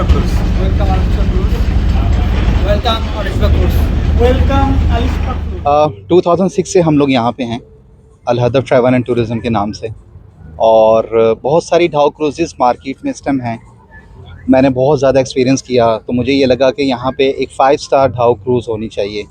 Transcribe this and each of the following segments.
Cruise. Welcome Alishba Cruise. Welcome Alishba Cruise. Welcome Alishba Cruise. 2006 से हम लोग यहाँ पे हैं AlHadaf ट्रैवल एंड टूरिज़्म के नाम से, और बहुत सारी ढाउ क्रूज़ेस मार्केट में इस टाइम हैं। मैंने बहुत ज़्यादा एक्सपीरियंस किया तो मुझे ये लगा कि यहाँ पे एक 5 स्टार ढाउ क्रूज़ होनी चाहिए।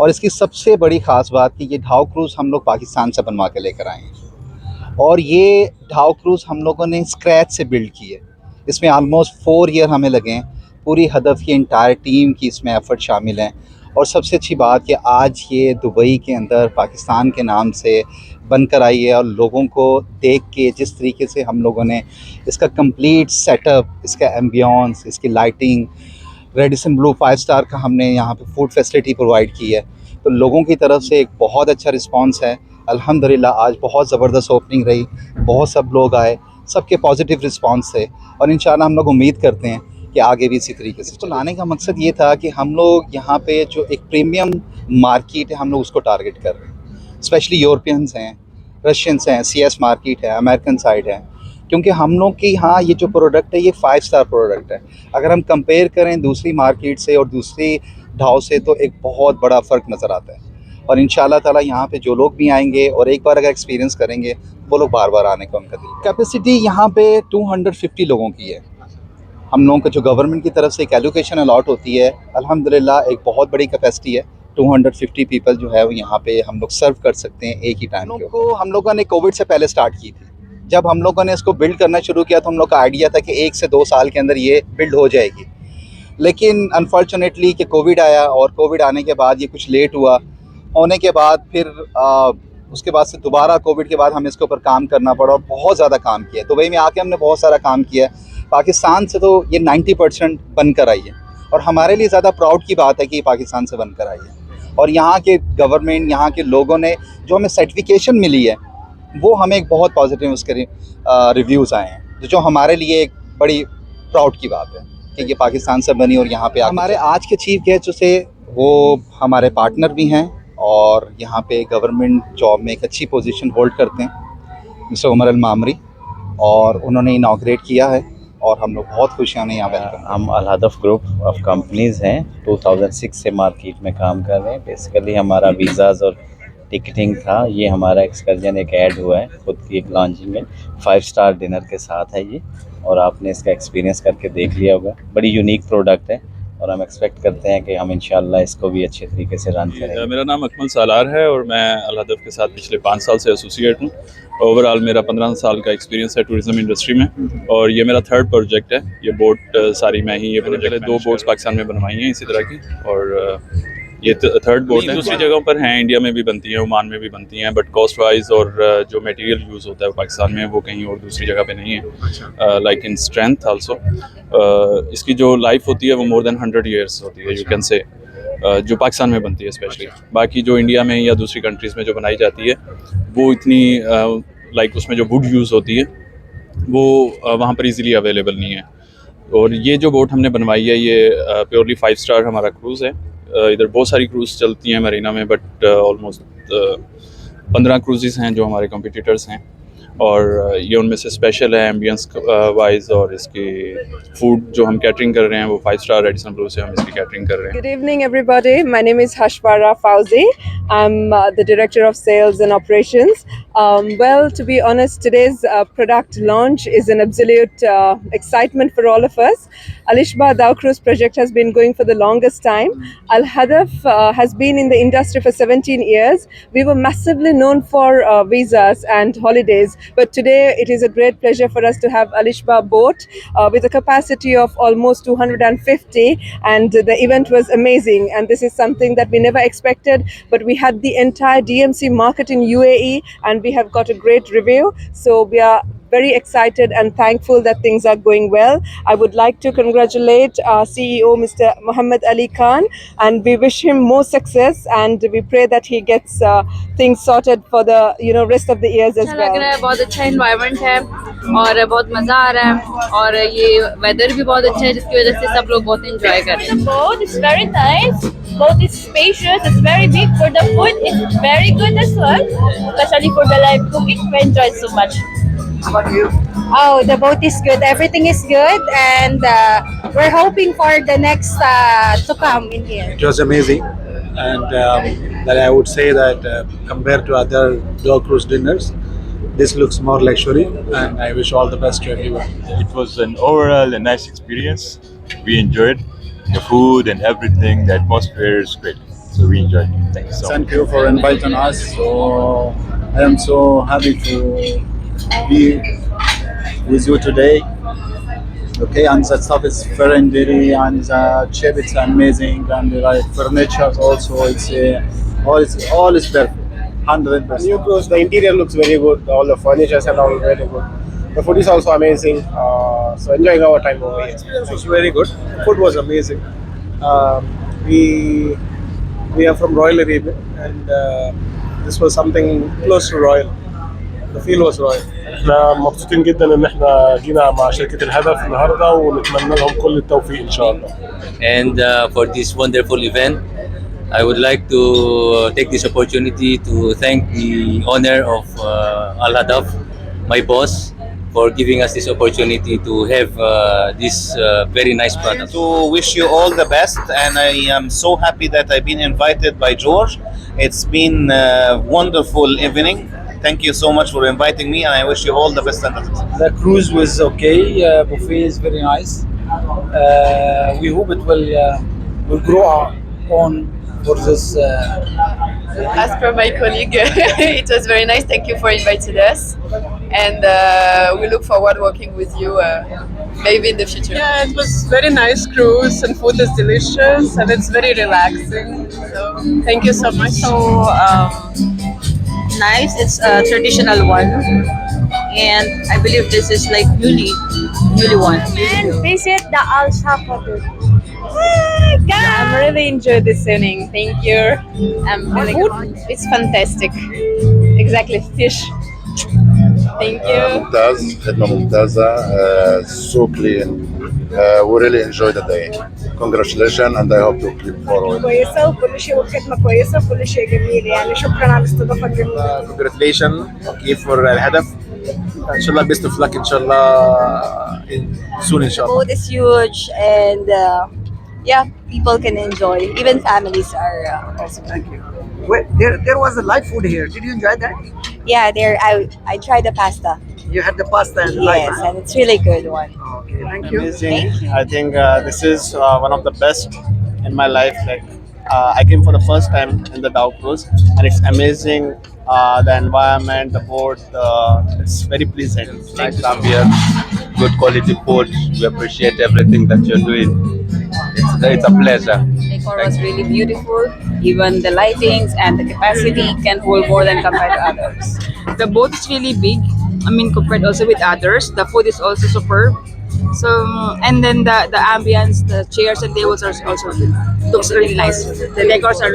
और इसकी सबसे बड़ी ख़ास बात कि ये ढाउ क्रूज़ हम लोग पाकिस्तान से बनवा के लेकर आए हैं, और ये ढाउ क्रूज़ हम लोगों ने स्क्रैच से बिल्ड की है। इसमें ऑलमोस्ट 4 ईयर हमें लगे हैं। पूरी हदफ की इंटायर टीम की इसमें एफ़र्ट शामिल हैं। और सबसे अच्छी बात कि आज ये दुबई के अंदर पाकिस्तान के नाम से बनकर आई है, और लोगों को देख के जिस तरीके से हम लोगों ने इसका कंप्लीट सेटअप, इसका एम्बियंस, इसकी लाइटिंग, रेडिसन ब्लू 5 स्टार का हमने यहाँ पे फूड फैसिलिटी प्रोवाइड की है, तो लोगों की तरफ से एक बहुत अच्छा रिस्पांस है। अल्हम्दुलिल्लाह आज बहुत ज़बरदस्त ओपनिंग रही, बहुत सब लोग आए, सबके पॉजिटिव रिस्पांस थे, और इंशाल्लाह हम लोग उम्मीद करते हैं कि आगे भी इसी तरीके से। तो लाने का मकसद ये था कि हम लोग यहाँ पे जो एक प्रीमियम मार्केट है हम लोग उसको टारगेट कर रहे हैं। स्पेशली यूरोपियंस हैं, रशियंस हैं, CS मार्केट है, अमेरिकन साइड है, क्योंकि हम लोग की यहाँ ये जो प्रोडक्ट है ये 5 स्टार प्रोडक्ट है। अगर हम कंपेयर करें दूसरी मार्केट से और दूसरी ढाव से तो एक बहुत बड़ा फ़र्क नज़र आता है। और इंशाल्लाह ताला यहाँ पे जो लोग भी आएंगे और एक बार अगर एक्सपीरियंस करेंगे वो लोग बार बार आने का उनका दिल। कैपेसिटी यहाँ पे 250 लोगों की है। हम लोगों को जो गवर्नमेंट की तरफ से एक एलोकेशन अलॉट होती है, अल्हम्दुलिल्लाह एक बहुत बड़ी कैपेसिटी है। 250 पीपल जो है वो यहाँ पे हम लोग सर्व कर सकते हैं एक ही टाइम को। हम लोगों ने कोविड से पहले स्टार्ट की थी। जब हम लोगों ने इसको बिल्ड करना शुरू किया तो हम लोग का आइडिया था कि 1 से 2 साल के अंदर ये बिल्ड हो जाएगी, लेकिन अनफॉर्चुनेटली कि कोविड आया, और कोविड आने के बाद ये कुछ लेट हुआ। होने के बाद फिर उसके बाद से दोबारा कोविड के बाद हमें इसके ऊपर काम करना पड़ा, और बहुत ज़्यादा काम किया। दुबई में आके हमने बहुत सारा काम किया। पाकिस्तान से तो ये 90% बनकर आई है, और हमारे लिए ज़्यादा प्राउड की बात है कि ये पाकिस्तान से बनकर आई है। और यहाँ के गवर्नमेंट, यहाँ के लोगों ने जो हमें सर्टिफिकेशन मिली है वो हमें एक बहुत पॉजिटिव उसके रिव्यूज़ आए हैं, जो हमारे लिए एक बड़ी प्राउड की बात है कि ये पाकिस्तान से बनी। और यहाँ पे हमारे आज के चीफ गेस्ट से वो हमारे पार्टनर भी हैं, और यहाँ पे गवर्नमेंट जॉब में एक अच्छी पोजीशन होल्ड करते हैं, मिस्टर उमर अल-मामरी, और उन्होंने इनाग्रेट किया है, और हम लोग बहुत खुश हैं उन्हें यहाँ वेलकम। हम AlHadaf ग्रुप ऑफ कंपनीज़ हैं, 2006 से मार्केट में काम कर रहे हैं। बेसिकली हमारा वीज़ाज़ और टिकटिंग था, ये हमारा एक्सकर्जन एक ऐड हुआ है, खुद की एक लॉन्चिंग है, 5 स्टार डिनर के साथ है ये, और आपने इसका एक्सपीरियंस करके देख लिया होगा। बड़ी यूनिक प्रोडक्ट है, और हम एक्सपेक्ट करते हैं कि हम इंशाल्लाह इसको भी अच्छे तरीके से रन करेंगे। मेरा नाम अकमल सालार है, और मैं AlHadaf के साथ पिछले 5 साल से एसोसिएट हूँ। ओवरऑल मेरा 15 साल का एक्सपीरियंस है टूरिज़म इंडस्ट्री में, और ये मेरा 3rd प्रोजेक्ट है। ये बोट सारी मैं ही, ये प्रोजेक्ट 2 बोट्स पाकिस्तान में बनवाई हैं इसी तरह की, और ये 3rd बोट है। दूसरी जगहों पर हैं, इंडिया में भी बनती हैं, ओमान में भी बनती हैं, बट कॉस्ट वाइज और जो मटेरियल यूज़ होता है पाकिस्तान में वो कहीं और दूसरी जगह पे नहीं है। लाइक इन स्ट्रेंथ आल्सो इसकी जो लाइफ होती है वो मोर देन 100 ईयर्स होती है, यू कैन से, जो पाकिस्तान में बनती है स्पेशली। बाकी जो इंडिया में या दूसरी कंट्रीज़ में जो बनाई जाती है वो इतनी लाइक उसमें जो वुड यूज़ होती है वो वहाँ पर इजीली अवेलेबल नहीं है। और ये जो बोट हमने बनवाई है ये प्योरली 5 स्टार हमारा क्रूज़ है। इधर बहुत सारी क्रूज़ चलती हैं मरीना में, बट ऑलमोस्ट 15 क्रूज़ेस हैं जो हमारे कॉम्पिटिटर्स हैं, और ये उनमें से स्पेशल है एम्बियंस वाइज, और इसकी फूड जो हम कैटरिंग कर रहे हैं वो 5 स्टार रेडिसन ब्लू से हम इसकी कैटरिंग कर रहे हैं। Good evening, everybody. My name is H.A.Rauf. I'm the Director of Sales and Operations. Well, to be honest, today's product launch is an absolute excitement for all of us. Alishba Dhow Cruise project has been going for the longest time. AlHadaf has been in the industry for 17 years. We were massively known for visas and holidays, but today it is a great pleasure for us to have Alishba boat with a capacity of almost 250, and the event was amazing, and this is something that we never expected, but we had the entire DMC market in UAE and we have got a great review, so we are very excited and thankful that things are going well. I would like to congratulate our CEO Mr. Muhammad Ali Khan, and we wish him more success, and we pray that he gets things sorted for the rest of the years as अच्छा लग well. रहा है, बहुत अच्छा environment है और बहुत मज़ा आ रहा है, और ये वेदर भी बहुत अच्छा है जिसकी वजह से सब लोग बहुत एंजॉय कर रहे हैं। The boat is very nice. Boat is spacious. It's very big. For the food, it's very good as well. Especially for the live cooking, we enjoyed so much. about you? Oh, the boat is good. Everything is good, and we're hoping for the next to come in here. It was amazing, and that I would say that compared to other Dhow cruise dinners, this looks more luxury, and I wish all the best to everyone. It was an overall a nice experience. We enjoyed the food and everything. The atmosphere is great, so we enjoyed. Thank you so much. Thank you for inviting us. So I am so happy to be with you today. Okay, and the stuff is friendly, and the chip it's amazing, and like furniture also it's all is perfect, 100%. New cruise, the interior looks very good. All the furnitures and all very good. The food is also amazing. So enjoying our time over here. Experience was very good. Food was amazing. We are from Royal Arabian, and this was something close to Royal. The feel was Royal. احنا مبسوطين جدا ان احنا جينا مع شركة الهدف النهارده ونتمنى لهم كل التوفيق ان شاء الله. And for this wonderful event, I would like to take this opportunity to thank the owner of AlHadaf, my boss, for giving us this opportunity to have this very nice product. To wish you all the best, and I am so happy that I've been invited by George. It's been a wonderful evening. Thank you so much for inviting me, and I wish you all the best. The cruise was okay. Buffet is very nice. We hope it will grow on for this. As per my colleague, it was very nice. Thank you for inviting us, and we look forward working with you maybe in the future. Yeah, it was very nice cruise, and food is delicious, and it's very relaxing. So thank you so much. So nice. It's a traditional one, and I believe this is like newly one. And visit the AlHadaf. I'm really enjoyed this evening. Thank you. Food, it's fantastic. Exactly, fish. Thank you. ممتاز، خدمة ممتازة. So clean. We really enjoyed the day. Congratulations, and I hope to keep forward. كويسة وكل شيء والخدمة كويسة وكل شيء جميل، يعني شكرا على الاستضافة الجميلة. Congratulations, okay, for AlHadaf. Inshallah, best of luck. Inshallah, soon. Inshallah. Boat is huge, and yeah, people can enjoy. Even families are also. Thank you. Well, there was a live food here. Did you enjoy that? Yeah, there. I tried the pasta. You had the pasta and live. Yes, and it's really good one. Okay, thank you. Amazing. I think this is one of the best in my life. Like I came for the first time in the Dhow cruise, and it's amazing. The environment, the boat, it's very pleasant. Nice come here, good quality food. We appreciate everything that you're doing. It's a pleasure. Decor was really beautiful. Even the lightings and the capacity can hold more than compared to others. The boat is really big. I mean, compared also with others. The food is also superb. So, and then the ambience, the chairs and tables are also looks really nice. The decors are